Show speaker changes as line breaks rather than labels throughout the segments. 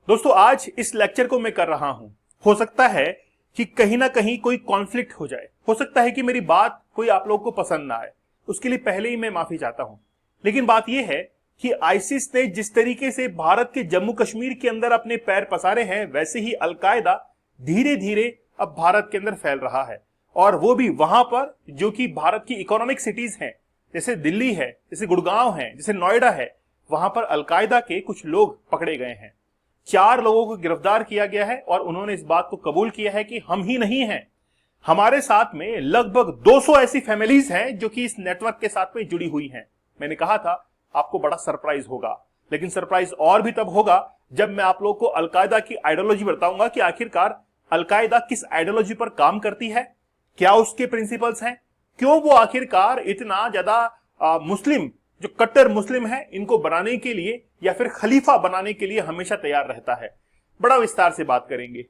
दोस्तों आज इस लेक्चर को मैं कर रहा हूं, हो सकता है कि कहीं ना कहीं कोई कॉन्फ्लिक्ट हो जाए, हो सकता है कि मेरी बात कोई आप लोगों को पसंद ना आए, उसके लिए पहले ही मैं माफी चाहता हूं। लेकिन बात यह है कि आईसिस ने जिस तरीके से भारत के जम्मू कश्मीर के अंदर अपने पैर पसारे हैं, वैसे ही अलकायदा धीरे धीरे अब भारत के अंदर फैल रहा है, और वो भी वहां पर जो कि भारत की इकोनॉमिक सिटीज हैं, जैसे दिल्ली है, जैसे गुड़गांव है, जैसे नोएडा है, वहां पर अलकायदा के कुछ लोग पकड़े गए हैं। 4 लोगों को गिरफ्तार किया गया है और उन्होंने इस बात को कबूल किया है कि हम ही नहीं हैं, हमारे साथ में लगभग 200 ऐसी फैमिलीज हैं जो कि इस नेटवर्क के साथ में जुड़ी हुई हैं। मैंने कहा था आपको बड़ा सरप्राइज होगा, लेकिन सरप्राइज और भी तब होगा जब मैं आप लोगों को अलकायदा की आइडियोलॉजी बताऊंगा कि आखिरकार अलकायदा किस आइडियोलॉजी पर काम करती है, क्या उसके प्रिंसिपल्स हैं, क्यों वो आखिरकार इतना ज्यादा मुस्लिम, जो कट्टर मुस्लिम है, इनको बनाने के लिए या फिर खलीफा बनाने के लिए हमेशा तैयार रहता है। बड़ा विस्तार से बात करेंगे।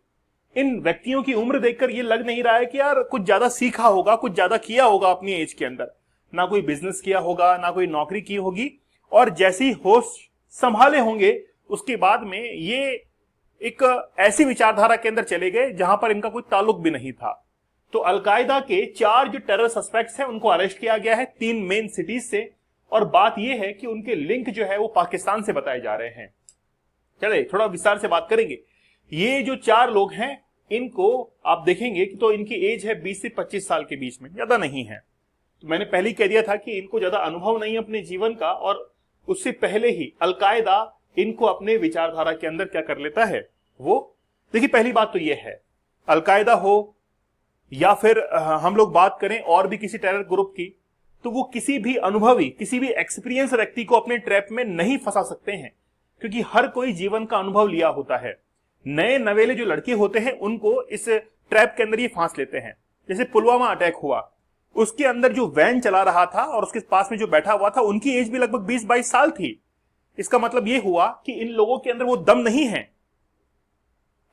इन व्यक्तियों की उम्र देखकर ये लग नहीं रहा है कि यार कुछ ज्यादा सीखा होगा, कुछ ज्यादा किया होगा अपनी एज के अंदर, ना कोई बिजनेस किया होगा, ना कोई नौकरी की होगी, और जैसी होश संभाले होंगे उसके बाद में ये एक ऐसी विचारधारा के अंदर चले गए जहां पर इनका कोई ताल्लुक भी नहीं था। तो अलकायदा के 4 जो टेरर सस्पेक्ट्स हैं उनको अरेस्ट किया गया है 3 मेन सिटीज से, और बात यह है कि उनके लिंक जो है वो पाकिस्तान से बताए जा रहे हैं। चले थोड़ा विस्तार से बात करेंगे। ये जो 4 लोग हैं इनको आप देखेंगे कि तो इनकी एज है 20 से 25 साल के बीच में, ज्यादा नहीं है। तो मैंने पहले ही कह दिया था कि इनको ज्यादा अनुभव नहीं है अपने जीवन का, और उससे पहले ही अलकायदा इनको अपने विचारधारा के अंदर क्या कर लेता है वो। देखिए पहली बात तो यह है, अलकायदा हो या फिर हम लोग बात करें और भी किसी टेरर ग्रुप की, तो वो किसी भी अनुभवी, किसी भी एक्सपीरियंस व्यक्ति को अपने ट्रैप में नहीं फंसा सकते हैं, क्योंकि हर कोई जीवन का अनुभव लिया होता है। नए नवेले जो लड़के होते हैं उनको इस ट्रैप के अंदर ये फांस लेते हैं। जैसे पुलवामा अटैक हुआ, उसके अंदर जो वैन चला रहा था और उसके पास में जो बैठा हुआ था, उनकी एज भी लगभग 20-22 साल थी। इसका मतलब यह हुआ कि इन लोगों के अंदर वो दम नहीं है,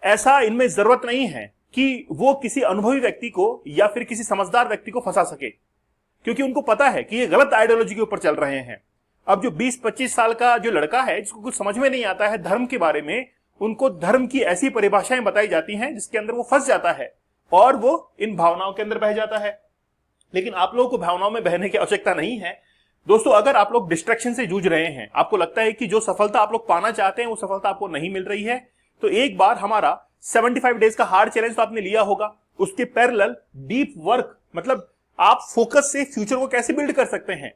ऐसा इनमें जरूरत नहीं है कि वो किसी अनुभवी व्यक्ति को या फिर किसी समझदार व्यक्ति को फंसा सके, क्योंकि उनको पता है कि ये गलत आइडियोलॉजी के ऊपर चल रहे हैं। अब जो 20-25 साल का जो लड़का है जिसको कुछ समझ में नहीं आता है धर्म के बारे में, उनको धर्म की ऐसी परिभाषाएं बताई जाती हैं जिसके अंदर वो फंस जाता है और वो इन भावनाओं के अंदर बह जाता है। लेकिन आप लोगों को भावनाओं में बहने की आवश्यकता नहीं है दोस्तों। अगर आप लोग डिस्ट्रैक्शन से जूझ रहे हैं, आपको लगता है कि जो सफलता आप लोग पाना चाहते हैं वो सफलता आपको नहीं मिल रही है, तो एक बार हमारा 75 डेज का हार्ड चैलेंज तो आपने लिया होगा, उसके पैरेलल डीप वर्क, मतलब आप फोकस से फ्यूचर को कैसे बिल्ड कर सकते हैं।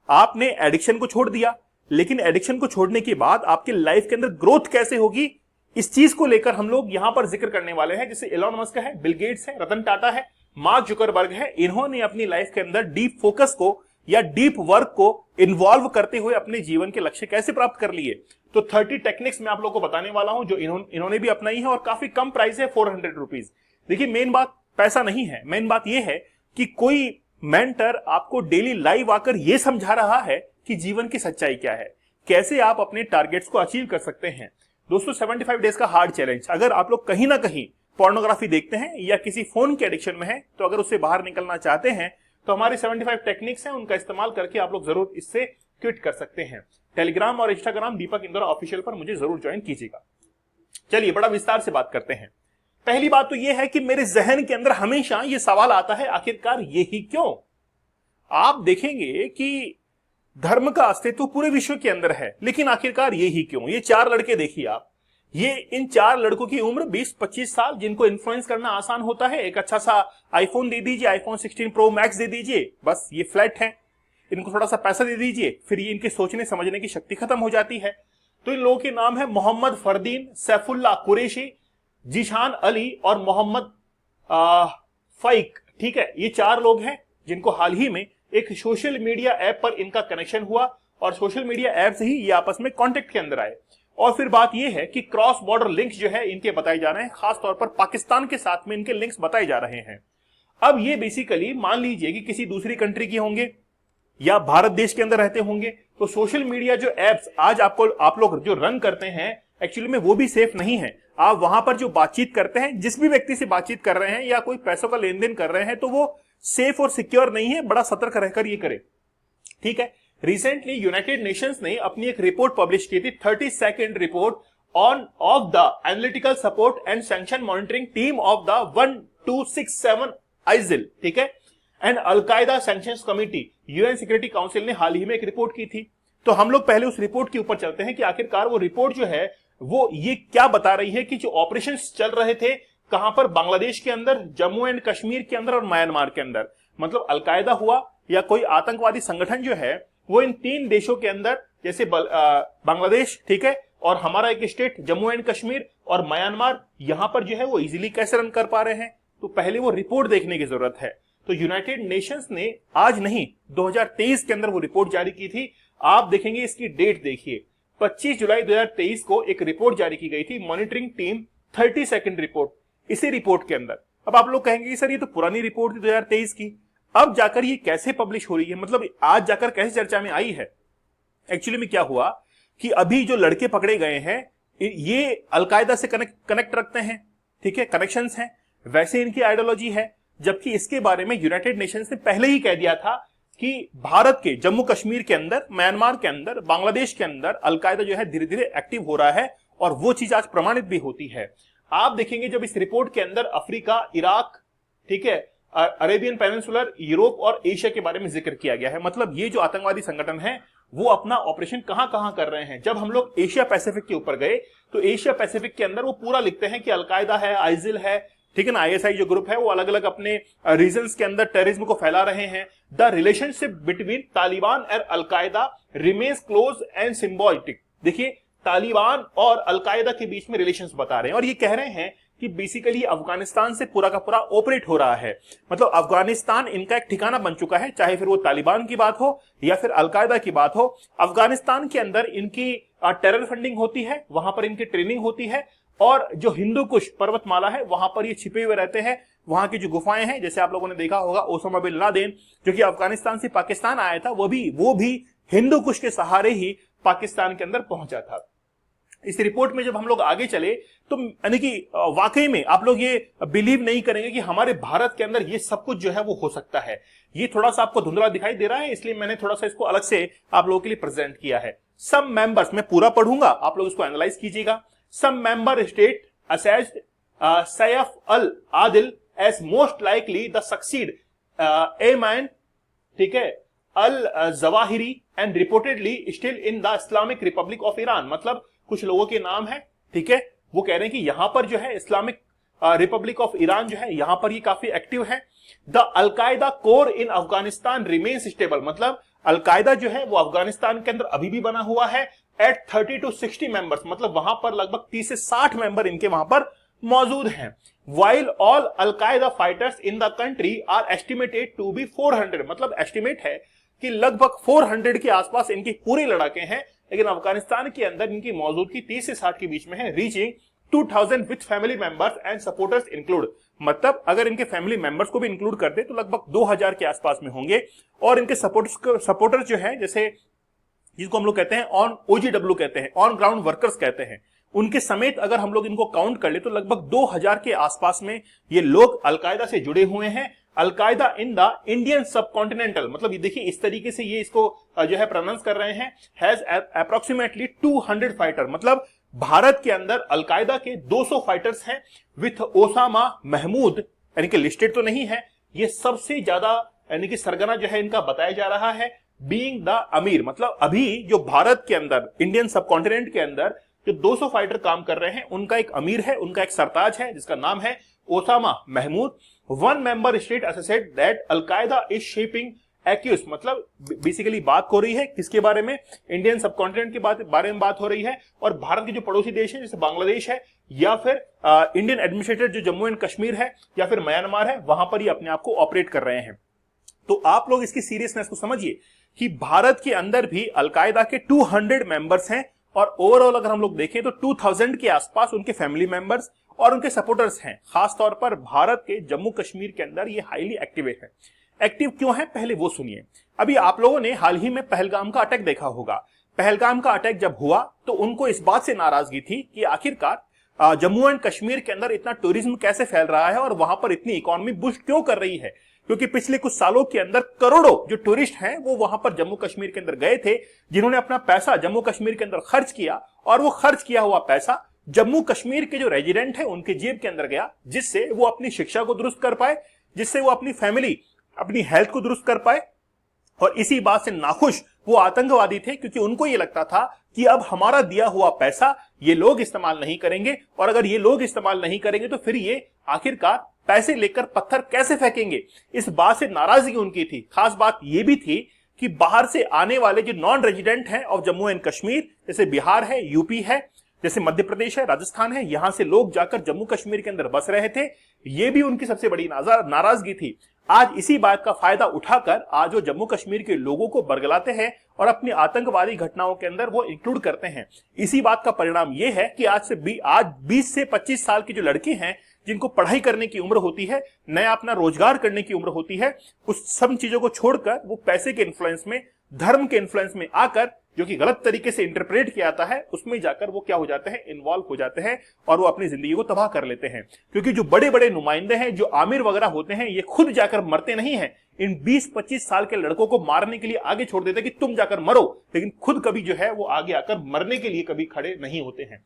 आपने एडिक्शन को छोड़ दिया, लेकिन एडिक्शन को छोड़ने के बाद आपके लाइफ के अंदर ग्रोथ कैसे होगी, इस चीज को लेकर हम लोग यहां पर जिक्र करने वाले हैं। जैसे एलोन मस्क है, बिल गेट्स है, रतन टाटा है, मार्क जुकरबर्ग है, इन्होंने अपनी लाइफ के अंदर डीप फोकस को या डीप वर्क को इन्वॉल्व करते हुए अपने जीवन के लक्ष्य कैसे प्राप्त कर लिए। तो 30 टेक्निक्स मैं आप लोगों को बताने वाला हूं जो इन्होंने भी अपनाई है, और काफी कम प्राइस है, 400 रुपीज। देखिए मेन बात पैसा नहीं है, मेन बात यह है कि कोई मेंटर आपको डेली लाइव आकर यह समझा रहा है कि जीवन की सच्चाई क्या है, कैसे आप अपने टारगेट्स को अचीव कर सकते हैं। दोस्तों 75 डेज का हार्ड चैलेंज, अगर आप लोग कहीं ना कहीं पोर्नोग्राफी देखते हैं या किसी फोन के एडिक्शन में है, तो अगर उससे बाहर निकलना चाहते हैं तो हमारी 75 टेक्निक्स हैं, उनका इस्तेमाल करके आप लोग जरूर इससे क्विट कर सकते हैं। टेलीग्राम और इंस्टाग्राम दीपक इंदौरा ऑफिशियल पर मुझे जरूर ज्वाइन कीजिएगा। चलिए बड़ा विस्तार से बात करते हैं। पहली बात तो यह है कि मेरे जहन के अंदर हमेशा यह सवाल आता है, आखिरकार यही क्यों। आप देखेंगे कि धर्म का अस्तित्व पूरे विश्व के अंदर है, लेकिन आखिरकार यही क्यों। ये 4 लड़के देखिए आप, ये इन 4 लड़कों की उम्र 20-25 साल, जिनको इन्फ्लुएंस करना आसान होता है। एक अच्छा सा आईफोन दे दीजिए, आईफोन 16 प्रो मैक्स दे दीजिए, बस ये फ्लैट है। इनको थोड़ा सा पैसा दे दीजिए, फिर ये इनके सोचने समझने की शक्ति खत्म हो जाती है। तो इन लोगों के नाम है मोहम्मद फरदीन, सैफुल्लाह कुरैशी, जीशान अली और मोहम्मद फाइक। ठीक है, ये 4 लोग हैं जिनको हाल ही में एक सोशल मीडिया ऐप पर इनका कनेक्शन हुआ, और सोशल मीडिया ऐप से ही ये आपस में कांटेक्ट के अंदर आए। और फिर बात ये है कि क्रॉस बॉर्डर लिंक्स जो है इनके बताए जा रहे हैं, खासतौर पर पाकिस्तान के साथ में इनके लिंक्स बताए जा रहे हैं। अब ये बेसिकली मान लीजिए कि किसी दूसरी कंट्री के होंगे या भारत देश के अंदर रहते होंगे, तो सोशल मीडिया जो एप्स आज आप लोग जो रन करते हैं, एक्चुअली में वो भी सेफ नहीं है। आप वहां पर जो बातचीत करते हैं, जिस भी व्यक्ति से बातचीत कर रहे हैं या कोई पैसों का लेन देन कर रहे हैं, तो वो सेफ और सिक्योर नहीं है। बड़ा सतर्क रहकर ये करें। ठीक है, रिसेंटली यूनाइटेड नेशंस ने अपनी एक रिपोर्ट पब्लिश की थी, 32nd report on off the analytical support and sanction monitoring team of the 1267 आइजिल, ठीक है, and al Qaeda sanctions committee, UN security council ने हाल ही में एक रिपोर्ट की थी। तो हम लोग पहले उस रिपोर्ट के ऊपर चलते हैं कि आखिरकार वो रिपोर्ट जो है वो ये क्या बता रही है कि जो ऑपरेशंस चल रहे थे कहां पर, बांग्लादेश के अंदर, जम्मू एंड कश्मीर के अंदर और म्यांमार के अंदर, मतलब अलकायदा हुआ या कोई आतंकवादी संगठन जो है वो इन 3 देशों के अंदर, जैसे बांग्लादेश, ठीक है, और हमारा एक स्टेट जम्मू एंड कश्मीर और म्यांमार, यहां पर जो है वो इजीली कैसे रन कर पा रहे हैं। तो पहले वो रिपोर्ट देखने की जरूरत है। तो यूनाइटेड नेशंस ने आज नहीं 2023 के अंदर वो रिपोर्ट जारी की थी। आप देखेंगे इसकी डेट देखिए, 25 जुलाई 2023 को एक रिपोर्ट जारी की गई थी, मॉनिटरिंग टीम 32nd रिपोर्ट। इसी रिपोर्ट के अंदर अब आप लोग कहेंगे कि सर ये तो पुरानी रिपोर्ट थी 2023 की, अब जाकर ये कैसे पब्लिश हो रही है, मतलब आज जाकर कैसे चर्चा में आई है। एक्चुअली में क्या हुआ कि अभी जो लड़के पकड़े गए हैं ये अलकायदा से कनेक्ट रखते हैं, ठीक है, कनेक्शंस हैं, वैसे इनकी आइडियोलॉजी है, जबकि इसके बारे में यूनाइटेड नेशंस ने पहले ही कह दिया था कि भारत के जम्मू कश्मीर के अंदर, म्यांमार के अंदर, बांग्लादेश के अंदर अलकायदा जो है धीरे धीरे एक्टिव हो रहा है और वो चीज आज प्रमाणित भी होती है। आप देखेंगे जब इस रिपोर्ट के अंदर अफ्रीका, इराक, ठीक है, अरेबियन पेनिनसुलर, यूरोप और एशिया के बारे में जिक्र किया गया है, मतलब ये जो आतंकवादी संगठन है वो अपना ऑपरेशन कहां कहां कर रहे हैं। जब हम लोग एशिया पैसिफिक के ऊपर गए तो एशिया पैसिफिक के अंदर वो पूरा लिखते हैं कि अलकायदा है, आइजिल है, ठीक है ना, आईएसआई जो ग्रुप है वो अलग अलग अपने रीजन्स के अंदर टेररिज्म को फैला रहे हैं। The relationship between Taliban and al Qaeda remains close and symbolic. देखिए तालिबान और अलकायदा के बीच में रिलेशंस बता रहे हैं और ये कह रहे हैं कि बेसिकली अफगानिस्तान से पूरा का पूरा ऑपरेट हो रहा है, मतलब अफगानिस्तान इनका एक ठिकाना बन चुका है, चाहे फिर वो तालिबान की बात हो या फिर अलकायदा की बात हो। अफगानिस्तान के अंदर इनकी टेरर फंडिंग होती है, वहां पर इनकी ट्रेनिंग होती है और जो हिंदू कुश पर्वतमाला है वहां पर ये छिपे हुए रहते हैं। वहां की जो गुफाएं हैं, जैसे आप लोगों ने देखा होगा ओसामा बिन लादेन जो कि अफगानिस्तान से पाकिस्तान आया था, वो भी हिंदू कुश के सहारे ही पाकिस्तान के अंदर पहुंचा था। इस रिपोर्ट में जब हम लोग आगे चले तो यानी कि वाकई में आप लोग ये बिलीव नहीं करेंगे कि हमारे भारत के अंदर ये सब कुछ जो है वो हो सकता है। ये थोड़ा सा आपको धुंधला दिखाई दे रहा है, इसलिए मैंने थोड़ा सा इसको अलग से आप लोगों के लिए प्रेजेंट किया है। सम मेंबर्स, मैं पूरा पढ़ूंगा, आप लोग इसको एनालाइज कीजिएगा। Some member state assessed Saif al-Adil as most likely the succeed Ayman, ठीक है, al-Zawahiri and reportedly still in the Islamic Republic of Iran। मतलब कुछ लोगों के नाम है, ठीक है, वो कह रहे हैं कि यहां पर जो है इस्लामिक रिपब्लिक ऑफ ईरान जो है यहां पर ये काफी एक्टिव है। The al Qaeda core in Afghanistan remains stable, मतलब अलकायदा जो है वो अफगानिस्तान के अंदर अभी भी बना हुआ है एट 30 to 60 मेंबर्स, मतलब वहां पर लगभग 30 से 60 मेंबर इनके वहां पर मौजूद हैं। While all Al Qaeda fighters in the country are estimated to be 400, मतलब एस्टिमेट है कि लगभग 400 के आसपास इनके पूरे लड़ाके हैं, लेकिन अफगानिस्तान के अंदर इनकी मौजूदगी 30 से 60 के बीच में है। Reaching 2000 with family members and supporters include, मतलब अगर इनके फैमिली मेंबर्स को भी इंक्लूड कर दे तो लगभग 2000 के आसपास में होंगे। और इनके सपोर्टर्स जो है, जैसे जिसको हम लोग कहते हैं ऑन OGW कहते हैं, ऑन ग्राउंड वर्कर्स कहते हैं, उनके समेत अगर हम लोग इनको काउंट कर ले तो लगभग 2000 के आसपास में ये लोग अलकायदा से जुड़े हुए हैं। अलकायदा इन द इंडियन सबकॉन्टिनेंटल, मतलब ये देखिए इस तरीके से ये इसको जो है प्रोनाउंस कर रहे हैं, हैज अप्रोक्सीमेटली 200 फाइटर, मतलब भारत के अंदर अलकायदा के 200 फाइटर्स हैं विथ ओसामा महमूद, यानी कि लिस्टेड तो नहीं है, ये सबसे ज्यादा यानी कि सरगना जो है इनका बताया जा रहा है। बीइंग द अमीर, मतलब अभी जो भारत के अंदर इंडियन सबकॉन्टिनेंट के अंदर जो 200 फाइटर काम कर रहे हैं उनका एक अमीर है, उनका एक सरताज है जिसका नाम है Osama Mahmoud. One member state assessed that al Qaeda is shaping accuse, मतलब बेसिकली बात हो रही है किसके बारे में, इंडियन सबकॉन्टिनेंट के बारे में बात हो रही है। और भारत के जो पड़ोसी देश है जैसे बांग्लादेश है या फिर इंडियन एडमिनिस्ट्रेटेड जो जम्मू एंड कश्मीर है या फिर म्यांमार है, वहां पर ही अपने आप को ऑपरेट कर रहे हैं। तो आप लोग इसकी सीरियसनेस को समझिए कि भारत के अंदर भी अलकायदा के 200 मेंबर्स हैं और ओवरऑल अगर हम लोग देखें तो 2000 के आसपास उनके फैमिली मेंबर्स और उनके सपोर्टर्स हैं। खासतौर पर भारत के जम्मू कश्मीर के अंदर ये हाईली एक्टिव है। एक्टिव क्यों है पहले वो सुनिए। अभी आप लोगों ने हाल ही में पहलगाम का अटैक देखा होगा। पहलगाम का अटैक जब हुआ तो उनको इस बात से नाराजगी थी कि आखिरकार जम्मू एंड कश्मीर के अंदर इतना टूरिज्म कैसे फैल रहा है और वहां पर इतनी इकोनॉमी बूस्ट क्यों कर रही है। क्योंकि पिछले कुछ सालों के अंदर करोड़ों जो टूरिस्ट हैं वो वहां पर जम्मू कश्मीर के अंदर गए थे, जिन्होंने अपना पैसा जम्मू कश्मीर के अंदर खर्च किया और वो खर्च किया हुआ पैसा जम्मू कश्मीर के जो रेजिडेंट है उनके जेब के अंदर गया, जिससे वो अपनी शिक्षा को दुरुस्त कर पाए, जिससे वो अपनी फैमिली, अपनी हेल्थ को दुरुस्त कर पाए। और इसी बात से नाखुश वो आतंकवादी थे, क्योंकि उनको ये लगता था कि अब हमारा दिया हुआ पैसा ये लोग इस्तेमाल नहीं करेंगे, और अगर ये लोग इस्तेमाल नहीं करेंगे तो फिर ये आखिरकार पैसे लेकर पत्थर कैसे फेंकेंगे। इस बात से नाराजगी उनकी थी। खास बात यह भी थी कि बाहर से आने वाले जो नॉन रेजिडेंट हैं ऑफ जम्मू एंड कश्मीर, जैसे बिहार है, यूपी है, जैसे मध्य प्रदेश है, राजस्थान है, यहां से लोग जाकर जम्मू कश्मीर के अंदर बस रहे थे, ये भी उनकी सबसे बड़ी नाराजगी थी। आज इसी बात का फायदा उठाकर आज वो जम्मू कश्मीर के लोगों को बरगलाते हैं और अपनी आतंकवादी घटनाओं के अंदर वो इंक्लूड करते हैं। इसी बात का परिणाम ये है कि आज 20 से 25 साल की जो लड़की हैं, जिनको पढ़ाई करने की उम्र होती है, नया अपना रोजगार करने की उम्र होती है, उस सब चीजों को छोड़कर वो पैसे के इन्फ्लुएंस में, धर्म के इन्फ्लुएंस में आकर, जो कि गलत तरीके से इंटरप्रेट किया जाता है, उसमें जाकर वो क्या हो जाते हैं, इन्वॉल्व हो जाते हैं और वो अपनी जिंदगी को तबाह कर लेते हैं। क्योंकि जो बड़े बड़े नुमाइंदे हैं, जो आमिर वगैरह होते हैं, ये खुद जाकर मरते नहीं हैं, इन 20-25 साल के लड़कों को मारने के लिए आगे छोड़ देते हैं कि तुम जाकर मरो, लेकिन खुद कभी जो है वो आगे आकर मरने के लिए कभी खड़े नहीं होते हैं।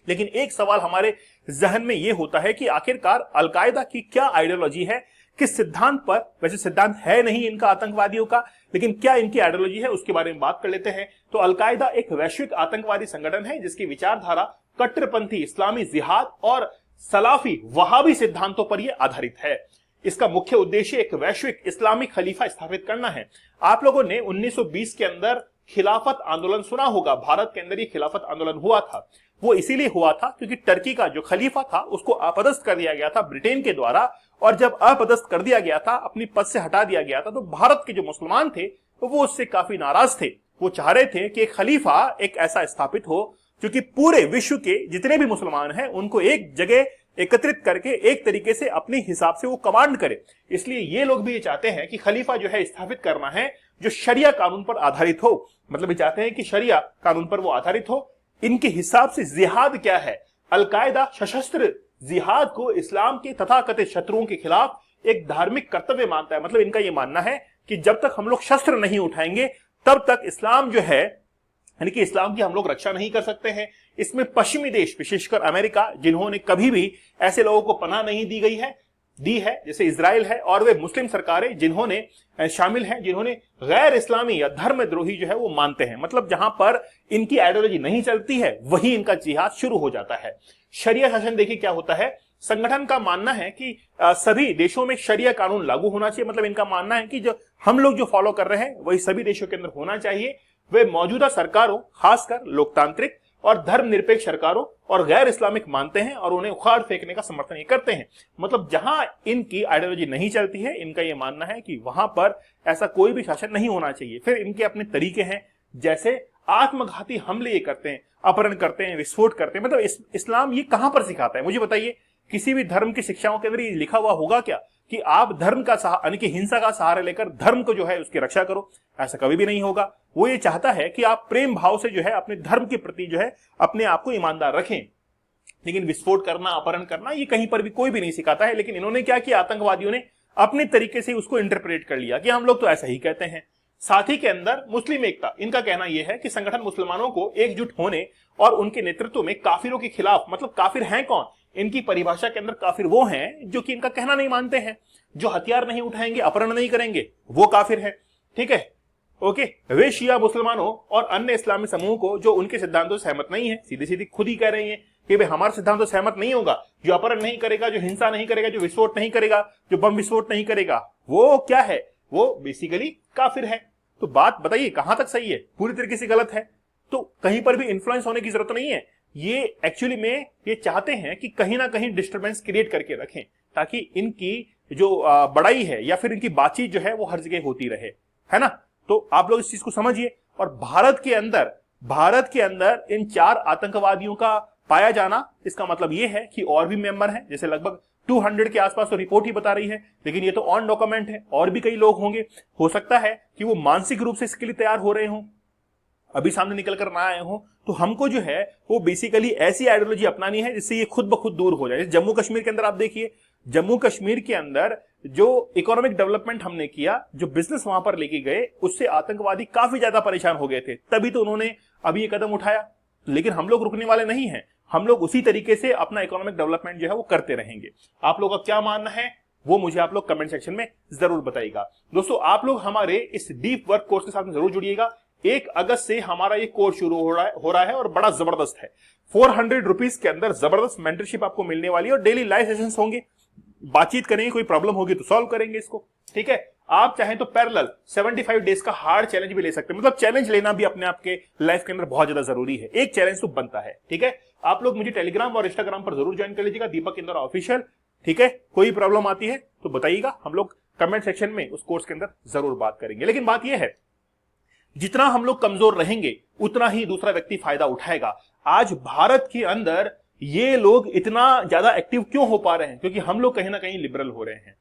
लेकिन एक सवाल हमारे जहन में यह होता है कि आखिरकार अलकायदा की क्या आइडियोलॉजी है, किस सिद्धांत पर, वैसे सिद्धांत है नहीं इनका आतंकवादियों का, लेकिन क्या इनकी आइडियोलॉजी है उसके बारे में बात कर लेते हैं। तो अलकायदा एक वैश्विक आतंकवादी संगठन है जिसकी विचारधारा कट्टरपंथी इस्लामी जिहाद और सलाफी वहाबी सिद्धांतों पर यह आधारित है। इसका मुख्य उद्देश्य एक वैश्विक इस्लामिक खलीफा स्थापित करना है। आप लोगों ने 1920 के अंदर खिलाफत आंदोलन सुना होगा। भारत के अंदर ये खिलाफत आंदोलन हुआ था। वो इसीलिए हुआ था क्योंकि टर्की का जो खलीफा था उसको अपदस्थ कर दिया गया था ब्रिटेन के द्वारा, और जब अपदस्थ कर दिया गया था, अपनी पद से हटा दिया गया था, तो भारत के जो मुसलमान थे तो वो उससे काफी नाराज थे। वो चाह रहे थे कि एक खलीफा एक ऐसा स्थापित हो जो कि पूरे विश्व के जितने भी मुसलमान हैं उनको एक जगह एकत्रित करके एक तरीके से अपने हिसाब से वो कमांड करे। इसलिए ये लोग भी ये चाहते हैं कि खलीफा जो है स्थापित करना है जो शरिया कानून पर आधारित हो। मतलब ये चाहते हैं कि शरिया कानून पर वो आधारित हो। इनके हिसाब से जिहाद क्या है? अलकायदा सशस्त्र जिहाद को इस्लाम के तथाकथित शत्रुओं के खिलाफ एक धार्मिक कर्तव्य मानता है। मतलब इनका यह मानना है कि जब तक हम लोग शस्त्र नहीं उठाएंगे तब तक इस्लाम जो है, यानी कि इस्लाम की हम लोग रक्षा नहीं कर सकते हैं। इसमें पश्चिमी देश, विशेषकर अमेरिका, जिन्होंने कभी भी ऐसे लोगों को पनाह नहीं दी है, जैसे इजराइल है, और वे मुस्लिम सरकारें जिन्होंने शामिल हैं, जिन्होंने गैर इस्लामी या धर्मद्रोही जो है वो मानते हैं। मतलब जहां पर इनकी आइडियोलॉजी नहीं चलती है वहीं इनका जिहाद शुरू हो जाता है। शरिया शासन देखिए क्या होता है। संगठन का मानना है कि सभी देशों में शरिया कानून लागू होना चाहिए। मतलब इनका मानना है कि जो हम लोग जो फॉलो कर रहे हैं वही सभी देशों के अंदर होना चाहिए। वे मौजूदा सरकारों, खासकर लोकतांत्रिक और धर्मनिरपेक्ष सरकारों और गैर इस्लामिक मानते हैं और उन्हें उखाड़ फेंकने का समर्थन ये करते हैं। मतलब जहां इनकी आइडियोलॉजी नहीं चलती है, इनका यह मानना है कि वहां पर ऐसा कोई भी शासन नहीं होना चाहिए। फिर इनके अपने तरीके हैं, जैसे आत्मघाती हमले ये करते हैं, अपहरण करते हैं, विस्फोट करते हैं। मतलब इस्लाम ये कहां पर सिखाता है? मुझे बताइए, किसी भी धर्म की शिक्षाओं के अंदर ये लिखा हुआ होगा क्या कि आप धर्म का यानी कि हिंसा का सहारा लेकर धर्म को जो है उसकी रक्षा करो? ऐसा कभी भी नहीं होगा। वो ये चाहता है कि आप प्रेम भाव से जो है अपने धर्म के प्रति जो है अपने आप को ईमानदार रखें। लेकिन विस्फोट करना, अपहरण करना ये कहीं पर भी कोई भी नहीं सिखाता है। लेकिन इन्होंने क्या किया, आतंकवादियों ने अपने तरीके से उसको इंटरप्रेट कर लिया कि हम लोग तो ऐसा ही कहते हैं। साथ ही के अंदर मुस्लिम एकता, इनका कहना यह है कि संगठन मुसलमानों को एकजुट होने और उनके नेतृत्व में काफिरों के खिलाफ, मतलब काफिर हैं कौन? इनकी परिभाषा के अंदर काफिर वो हैं जो कि इनका कहना नहीं मानते हैं, जो हथियार नहीं उठाएंगे, अपहरण नहीं करेंगे, वो काफिर है। ठीक है, ओके। वे शिया मुसलमानों और अन्य इस्लामी समूह को जो उनके सिद्धांतों से सहमत नहीं है, सीधी सीधी खुद ही कह रही है कि भाई हमारे सिद्धांतों से सहमत नहीं होगा, जो अपहरण नहीं करेगा, जो हिंसा नहीं करेगा, जो विस्फोट नहीं करेगा, जो बम विस्फोट नहीं करेगा, वो क्या है? वो बेसिकली काफिर है। तो बात बताइए कहां तक सही है? पूरी तरीके से गलत है। तो कहीं पर भी इन्फ्लुएंस होने की जरूरत नहीं है। ये एक्चुअली में ये चाहते हैं कि कहीं ना कहीं डिस्टर्बेंस क्रिएट करके रखें, ताकि इनकी जो बड़ाई है या फिर इनकी बातचीत जो है वो हर जगह होती रहे, है ना? तो आप लोग इस चीज को समझिए। और भारत के अंदर इन 4 आतंकवादियों का पाया जाना, इसका मतलब ये है कि और भी मेंबर हैं, जैसे लगभग 200 के आसपास तो रिपोर्ट ही बता रही है, लेकिन ये तो ऑन डॉक्यूमेंट है, और भी कई लोग होंगे। हो सकता है कि वो मानसिक रूप से इसके लिए तैयार हो रहे हों, अभी सामने निकल कर ना आए हो, तो हमको जो है वो बेसिकली ऐसी आइडियोलॉजी अपनानी है जिससे ये खुद ब खुद दूर हो जाए। जम्मू कश्मीर के अंदर आप देखिए, जम्मू कश्मीर के अंदर जो इकोनॉमिक डेवलपमेंट हमने किया, जो बिजनेस वहां पर लेके गए, उससे आतंकवादी काफी ज्यादा परेशान हो गए थे, तभी तो उन्होंने अभी ये कदम उठाया। लेकिन हम लोग रुकने वाले नहीं हैं, हम लोग उसी तरीके से अपना इकोनॉमिक डेवलपमेंट जो है वो करते रहेंगे। आप लोगों का क्या मानना है वो मुझे आप लोग कमेंट सेक्शन में जरूर बताइएगा। दोस्तों, आप लोग हमारे इस डीप वर्क कोर्स के साथ में जरूर जुड़िएगा। 1 अगस्त से हमारा ये कोर्स शुरू हो रहा है और बड़ा जबरदस्त है। 400 रुपीज के अंदर जबरदस्त मेंटरशिप आपको मिलने वाली है और डेली लाइव सेशंस होंगे, बातचीत करेंगे, कोई प्रॉब्लम होगी तो सॉल्व करेंगे इसको, ठीक है। आप चाहें तो पैरेलल 75 डेज का हार्ड चैलेंज भी ले सकते हैं। मतलब चैलेंज लेना भी अपने आपके लाइफ के अंदर बहुत ज्यादा जरूरी है, एक चैलेंज तो बनता है, ठीक है। आप लोग मुझे टेलीग्राम और इंस्टाग्राम पर जरूर ज्वाइन कर लीजिएगा, दीपक इंदौरा ऑफिशियल, ठीक है। कोई प्रॉब्लम आती है तो बताइएगा, हम लोग कमेंट सेक्शन में उस कोर्स के अंदर जरूर बात करेंगे। लेकिन बात यह है, जितना हम लोग कमजोर रहेंगे उतना ही दूसरा व्यक्ति फायदा उठाएगा। आज भारत के अंदर ये लोग इतना ज्यादा एक्टिव क्यों हो पा रहे हैं? क्योंकि हम लोग कहीं ना कहीं लिबरल हो रहे हैं।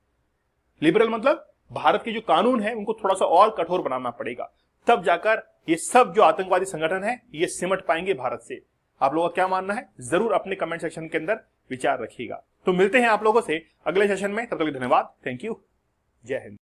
लिबरल मतलब भारत के जो कानून है उनको थोड़ा सा और कठोर बनाना पड़ेगा, तब जाकर ये सब जो आतंकवादी संगठन है ये सिमट पाएंगे भारत से। आप लोगों का क्या मानना है जरूर अपने कमेंट सेक्शन के अंदर विचार रखिएगा। तो मिलते हैं आप लोगों से अगले सेशन में, तब तक धन्यवाद, थैंक यू, जय हिंद।